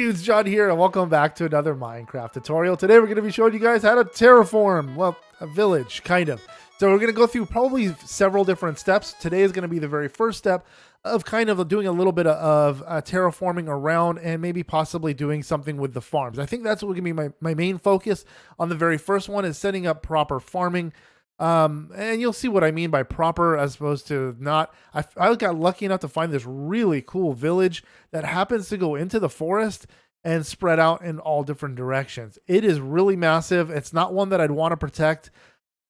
dudes, John here, and welcome back to another Minecraft tutorial. Today we're going to be showing you guys how to terraform, well, a village, kind of. So we're going to go through probably several different steps. Today is going to be the very first step of kind of doing a little bit of terraforming around and maybe possibly doing something with the farms. I think that's what going to be my main focus on the very first one is setting up proper farming. And you'll see what I mean by proper as opposed to not. I got lucky enough to find this really cool village that happens to go into the forest and spread out in all different directions. It is really massive. It's not one that I'd want to protect,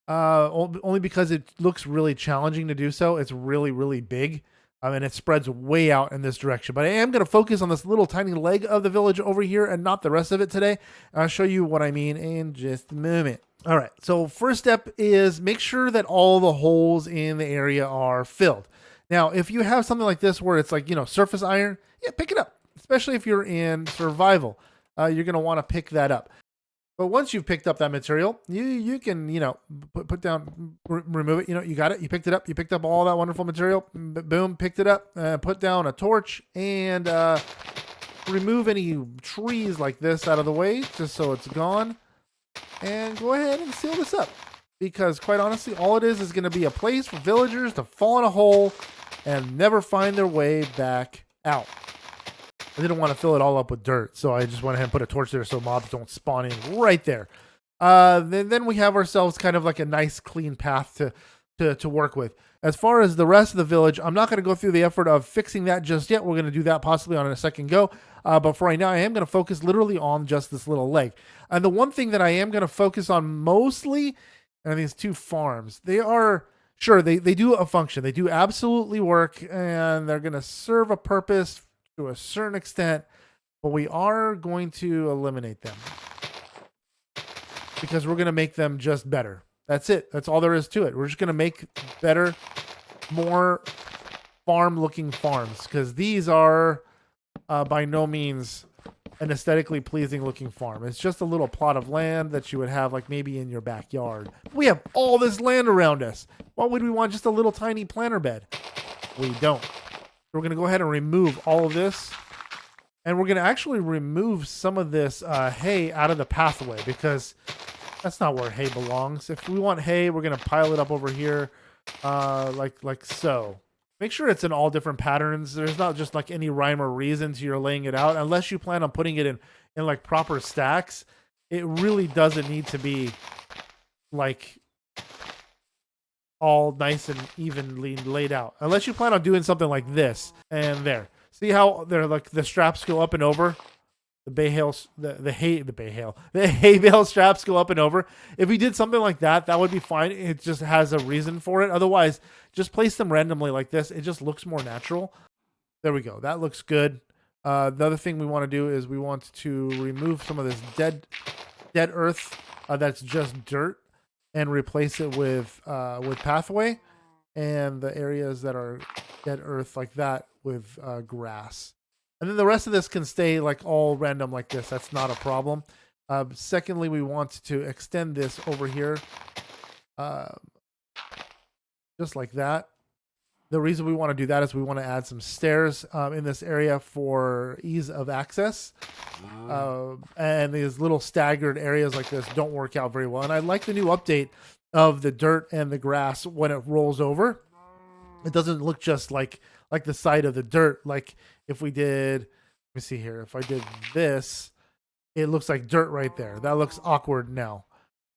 only because it looks really challenging to do so. It's really, really big. And it spreads way out in this direction. But I am going to focus on this little tiny leg of the village over here and not the rest of it today. And I'll show you what I mean in just a moment. All right, so first step is make sure that all the holes in the area are filled. Now, if you have something like this where it's like, surface iron, yeah, pick it up. Especially if you're in survival, you're going to want to pick that up. But once you've picked up that material, you can, put down, remove it. You got it. You picked it up. You picked up all that wonderful material. Boom, picked it up. Put down a torch and remove any trees like this out of the way just so it's gone. And go ahead and seal this up. Because quite honestly, all it is going to be a place for villagers to fall in a hole and never find their way back out. I didn't want to fill it all up with dirt, so I just went ahead and put a torch there so mobs don't spawn in right there. Then we have ourselves kind of like a nice clean path to work with. As far as the rest of the village, I'm not going to go through the effort of fixing that just yet. We're going to do that possibly on a second go. But for right now, I am going to focus literally on just this little leg. And the one thing that I am going to focus on mostly are these two farms. They are, sure, they do a function. They do absolutely work, and they're going to serve a purpose to a certain extent. But we are going to eliminate them because we're going to make them just better. That's it. That's all there is to it. We're just going to make better, more farm-looking farms because these are by no means an aesthetically pleasing-looking farm. It's just a little plot of land that you would have like maybe in your backyard. We have all this land around us. Why would we want just a little tiny planter bed? We don't. We're going to go ahead and remove all of this. And we're going to actually remove some of this hay out of the pathway because that's not where hay belongs. If we want hay, we're going to pile it up over here like so. Make sure it's in all different patterns. There's not just like any rhyme or reason to your laying it out. Unless you plan on putting it in like proper stacks, it really doesn't need to be like all nice and evenly laid out. Unless you plan on doing something like this and there. See how they're like the straps go up and over? The hay bale straps go up and over. If we did something like that, that would be fine. It just has a reason for it. Otherwise, just place them randomly like this. It just looks more natural. There we go. That looks good. The other thing we want to do is we want to remove some of this dead earth that's just dirt and replace it with pathway, and the areas that are dead earth like that with grass. And then the rest of this can stay like all random like this. That's not a problem. Secondly, we want to extend this over here. Just like that. The reason we want to do that is we want to add some stairs in this area for ease of access. And these little staggered areas like this don't work out very well. And I like the new update of the dirt and the grass when it rolls over. It doesn't look just like the side of the dirt. Like if we did, let me see here. If I did this, it looks like dirt right there. That looks awkward now.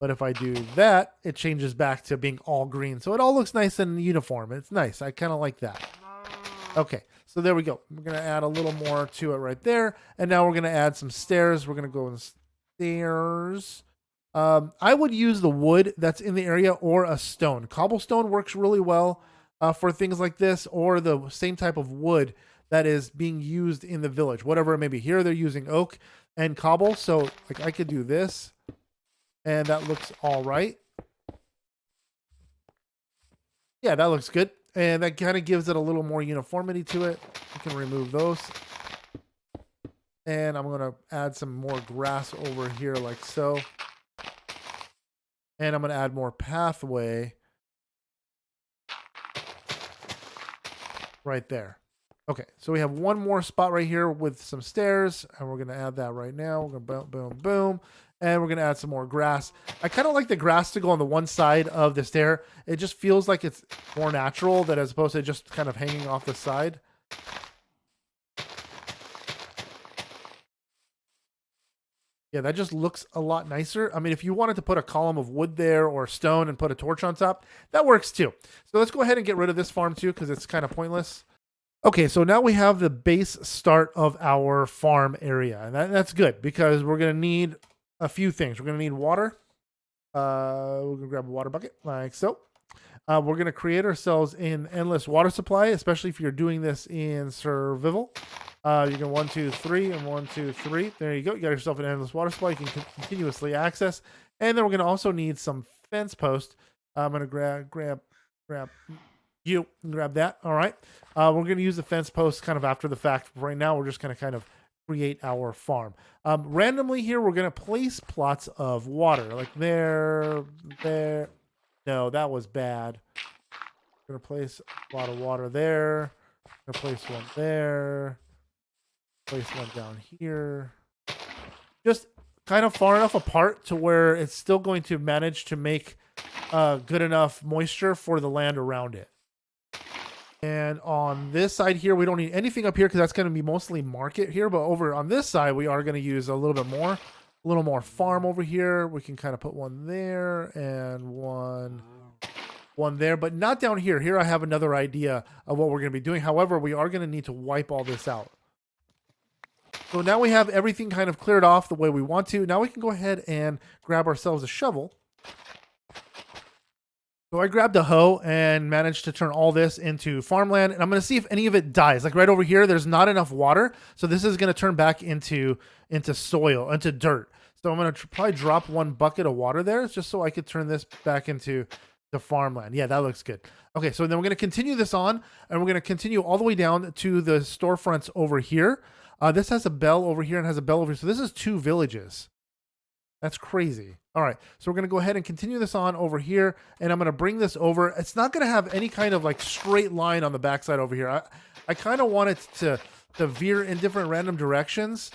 But if I do that, it changes back to being all green. So it all looks nice and uniform. It's nice. I kind of like that. Okay, so there we go. We're going to add a little more to it right there. And now we're going to add some stairs. We're going to go in stairs. I would use the wood that's in the area or a stone. Cobblestone works really well for things like this, or the same type of wood that is being used in the village, whatever it may be. Here they're using oak and cobble. So like I could do this. And that looks all right. Yeah, that looks good. And that kind of gives it a little more uniformity to it. You can remove those. And I'm going to add some more grass over here like so. And I'm going to add more pathway right there. Okay, so we have one more spot right here with some stairs, and we're going to add that right now. We're going to boom, boom, boom, and we're going to add some more grass. I kind of like the grass to go on the one side of the stair. It just feels like it's more natural than as opposed to just kind of hanging off the side. Yeah, that just looks a lot nicer. I mean, if you wanted to put a column of wood there or stone and put a torch on top, that works too. So let's go ahead and get rid of this farm too because it's kind of pointless. Okay, so now we have the base start of our farm area. And that's good because we're going to need a few things. We're going to need water. We're going to grab a water bucket like so. We're going to create ourselves an endless water supply, especially if you're doing this in survival. You can 1, 2, 3, and 1, 2, 3. There you go. You got yourself an endless water supply you can continuously access. And then we're going to also need some fence posts. I'm going to grab you and grab that. All right. We're going to use the fence posts kind of after the fact. Right now, we're just going to kind of create our farm. Randomly here, we're going to place plots of water like there. No, that was bad. We're going to place a lot of water there. We're going to place one there. Place one down here. Just kind of far enough apart to where it's still going to manage to make good enough moisture for the land around it. And on this side here, we don't need anything up here because that's going to be mostly market here. But over on this side, we are going to use a little more farm over here. We can kind of put one there and one there, but not down here. Here I have another idea of what we're going to be doing. However, we are going to need to wipe all this out. So now we have everything kind of cleared off the way we want to. Now we can go ahead and grab ourselves a shovel. So I grabbed a hoe and managed to turn all this into farmland. And I'm going to see if any of it dies. Like right over here, there's not enough water. So this is going to turn back into soil, into dirt. So I'm going to probably drop one bucket of water there just so I could turn this back into the farmland. Yeah, that looks good. Okay, so then we're going to continue this on. And we're going to continue all the way down to the storefronts over here. This has a bell over here and has a bell over here. So this is 2 villages. That's crazy. All right, so we're going to go ahead and continue this on over here, and I'm going to bring this over. It's not going to have any kind of like straight line on the backside over here. I kind of want it to veer in different random directions,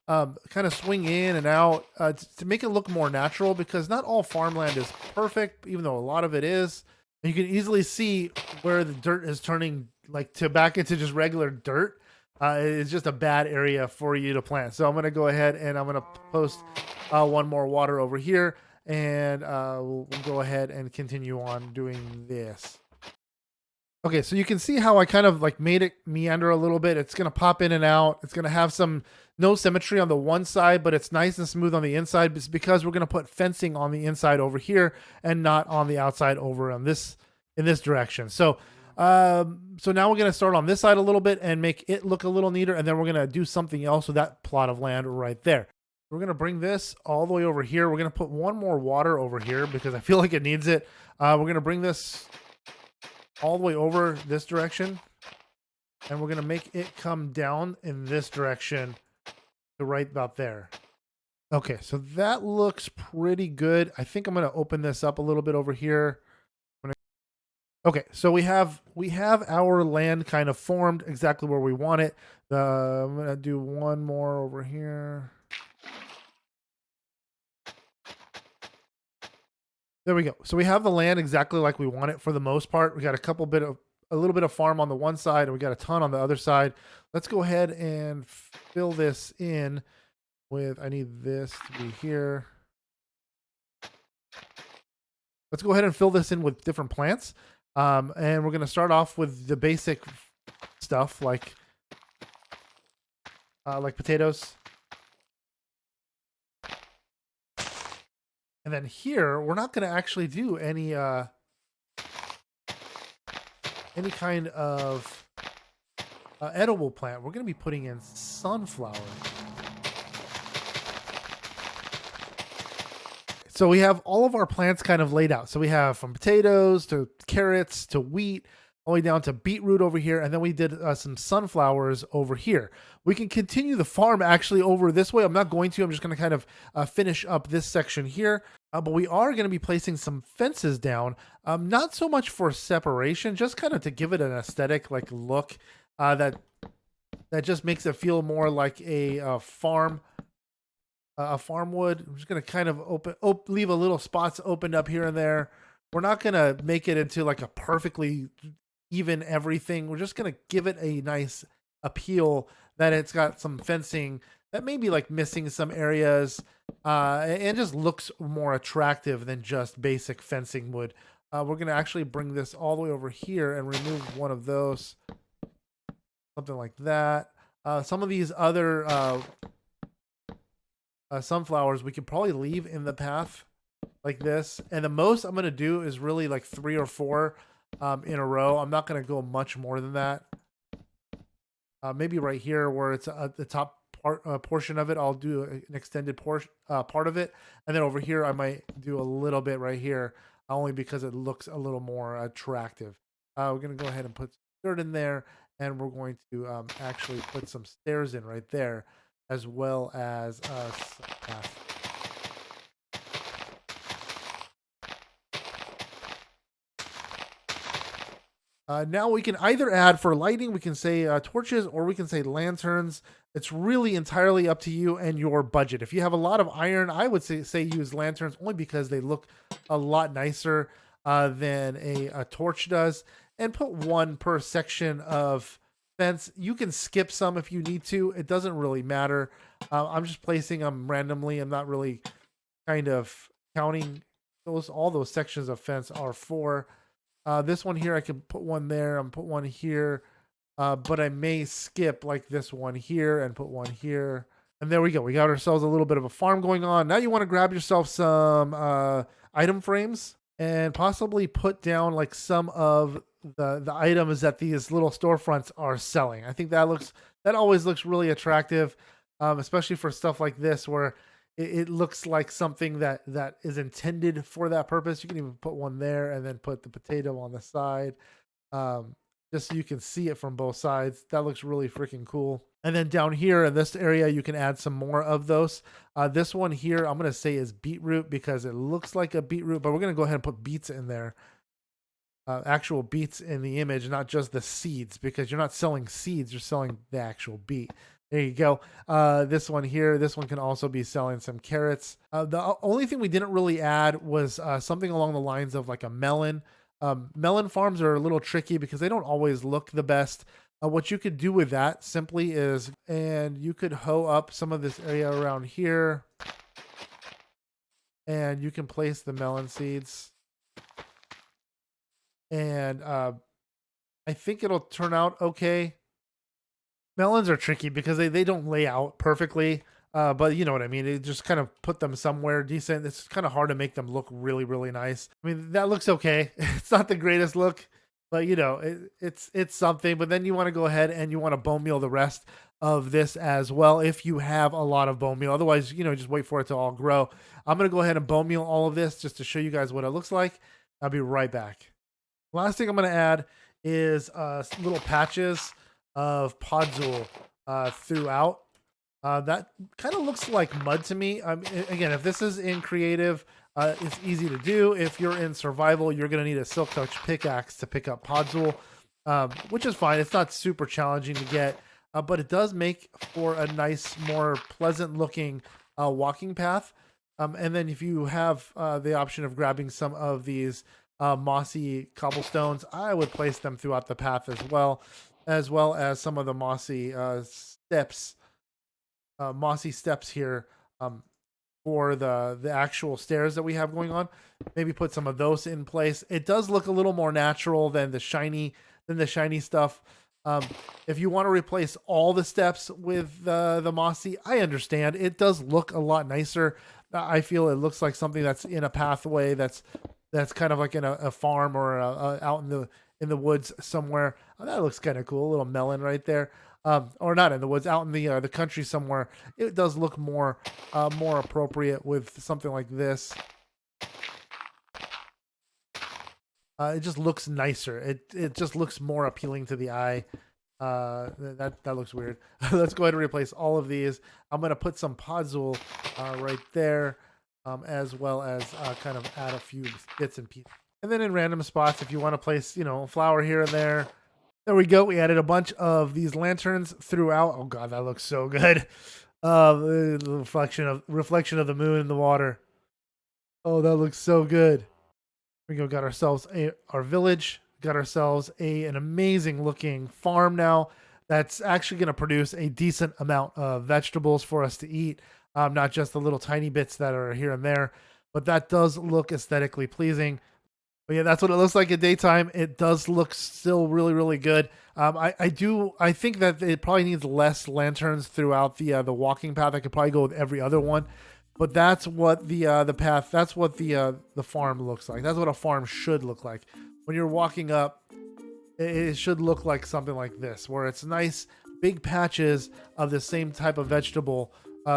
kind of swing in and out to make it look more natural because not all farmland is perfect, even though a lot of it is. And you can easily see where the dirt is turning like back into just regular dirt. It's just a bad area for you to plant. So I'm going to go ahead and I'm going to post one more water over here, and we'll go ahead and continue on doing this. Okay, so you can see how I kind of like made it meander a little bit. It's going to pop in and out. It's going to have no symmetry on the one side, but it's nice and smooth on the inside. It's because we're going to put fencing on the inside over here and not on the outside over on this in this direction. So so now we're going to start on this side a little bit and make it look a little neater. And then we're going to do something else with that plot of land right there. We're going to bring this all the way over here. We're going to put one more water over here because I feel like it needs it. We're going to bring this all the way over this direction. And we're going to make it come down in this direction to right about there. Okay, so that looks pretty good. I think I'm going to open this up a little bit over here. Okay, so we have our land kind of formed exactly where we want it. I'm going to do one more over here. There we go. So we have the land exactly like we want it for the most part. We got a little bit of farm on the one side, and we got a ton on the other side. Let's go ahead and fill this in with, I need this to be here. Let's go ahead and fill this in with different plants. And we're going to start off with the basic stuff like potatoes. And then here, we're not going to actually do any kind of edible plant. We're going to be putting in sunflower. So we have all of our plants kind of laid out. So we have from potatoes to carrots to wheat, all the way down to beetroot over here. And then we did some sunflowers over here. We can continue the farm actually over this way. I'm not going to. I'm just going to kind of finish up this section here. But we are going to be placing some fences down, not so much for separation, just kind of to give it an aesthetic like look that just makes it feel more like a farm. A farm would. I'm just gonna kind of leave a little spots opened up here and there. We're not gonna make it into like a perfectly even everything. We're just gonna give it a nice appeal that it's got some fencing that may be like missing some areas, and just looks more attractive than just basic fencing would. We're gonna actually bring this all the way over here and remove one of those, something like that. Some of these other sunflowers we could probably leave in the path like this, and the most I'm going to do is really like 3 or 4 in a row. I'm not going to go much more than that. Maybe right here where it's the top portion of it, I'll do an extended part of it, and then over here I might do a little bit right here, only because it looks a little more attractive. We're going to go ahead and put dirt in there, and we're going to actually put some stairs in right there, as well as now we can either add for lighting, we can say torches, or we can say lanterns. It's really entirely up to you and your budget. If you have a lot of iron, I would say use lanterns, only because they look a lot nicer than a torch does. And put one per section of fence. You can skip some if you need to. It doesn't really matter. I'm just placing them randomly. I'm not really kind of counting those. All those sections of fence are for. This one here, I can put one there. I'm put one here. But I may skip like this one here and put one here. And there we go. We got ourselves a little bit of a farm going on. Now you want to grab yourself some item frames and possibly put down like some of the items that these little storefronts are selling. I think that always looks really attractive, especially for stuff like this where it looks like something that is intended for that purpose. You can even put one there and then put the potato on the side, just so you can see it from both sides. That looks really freaking cool. And then down here in this area, you can add some more of those. This one here, I'm going to say is beetroot because it looks like a beetroot, but we're going to go ahead and put beets in there. Actual beets in the image, not just the seeds, because you're not selling seeds, you're selling the actual beet. There you go. This one here, this one can also be selling some carrots. The only thing we didn't really add was something along the lines of like a melon. Melon farms are a little tricky because they don't always look the best. What you could do with that simply is, and you could hoe up some of this area around here, and you can place the melon seeds. And I think it'll turn out okay. Melons are tricky because they don't lay out perfectly, but you know what I mean. It just kind of put them somewhere decent. It's kind of hard to make them look really, really nice. I mean, that looks okay. It's not the greatest look, but you know, it's something. But then you want to go ahead and you want to bone meal the rest of this as well if you have a lot of bone meal. Otherwise, you know, just wait for it to all grow. I'm going to go ahead and bone meal all of this just to show you guys what it looks like. I'll be right back. Last thing I'm going to add is little patches of podzol throughout. That kind of looks like mud to me. Again, if this is in creative, it's easy to do. If you're in survival, you're going to need a silk touch pickaxe to pick up podzol, which is fine. It's not super challenging to get, but it does make for a nice, more pleasant looking walking path. And then if you have the option of grabbing some of these mossy cobblestones, I would place them throughout the path as well as some of the mossy steps here for the actual stairs that we have going on. Maybe put some of those in place. It does look a little more natural than the shiny stuff. If you want to replace all the steps with the mossy, I understand. It does look a lot nicer. I feel it looks like something that's in a pathway that's kind of like in a farm or out in the woods somewhere. Oh, that looks kind of cool. A little melon right there. Or not in the woods, out in the country somewhere. It does look more appropriate with something like this. It just looks nicer. It just looks more appealing to the eye. That looks weird. Let's go ahead and replace all of these. I'm gonna put some podzol right there. as well as kind of add a few bits and pieces. And then in random spots, if you want to place, a flower here and there. There we go. We added a bunch of these lanterns throughout. Oh god, that looks so good. The reflection of the moon in the water. Oh, that looks so good. We go. Got ourselves our village. Got ourselves an amazing looking farm now. That's actually going to produce a decent amount of vegetables for us to eat. Not just the little tiny bits that are here and there, but that does look aesthetically pleasing. But yeah, that's what it looks like at daytime. It does look still really, really good. I think that it probably needs less lanterns throughout the walking path. I could probably go with every other one, but that's what the path. That's what the farm looks like. That's what a farm should look like. When you're walking up, it should look like something like this, where it's nice big patches of the same type of vegetable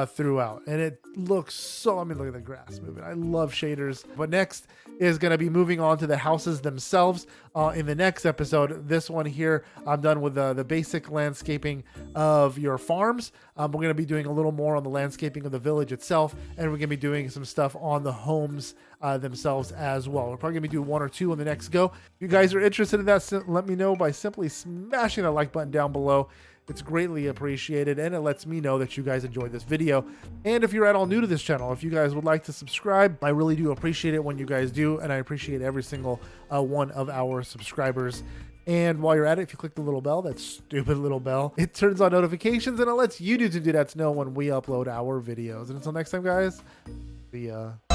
throughout, and it looks so. I mean, look at the grass moving. I love shaders. But next is going to be moving on to the houses themselves in the next episode. This one here, I'm done with the basic landscaping of your farms. We're going to be doing a little more on the landscaping of the village itself, and we're going to be doing some stuff on the homes themselves as well. We're probably going to be doing one or two on the next go. If you guys are interested in that, let me know by simply smashing that like button down below. It's greatly appreciated, and it lets me know that you guys enjoyed this video. And if you're at all new to this channel, if you guys would like to subscribe, I really do appreciate it when you guys do, and I appreciate every single one of our subscribers. And while you're at it, if you click the little bell, that stupid little bell, it turns on notifications, and it lets YouTube do that to know when we upload our videos. And until next time, guys, see ya.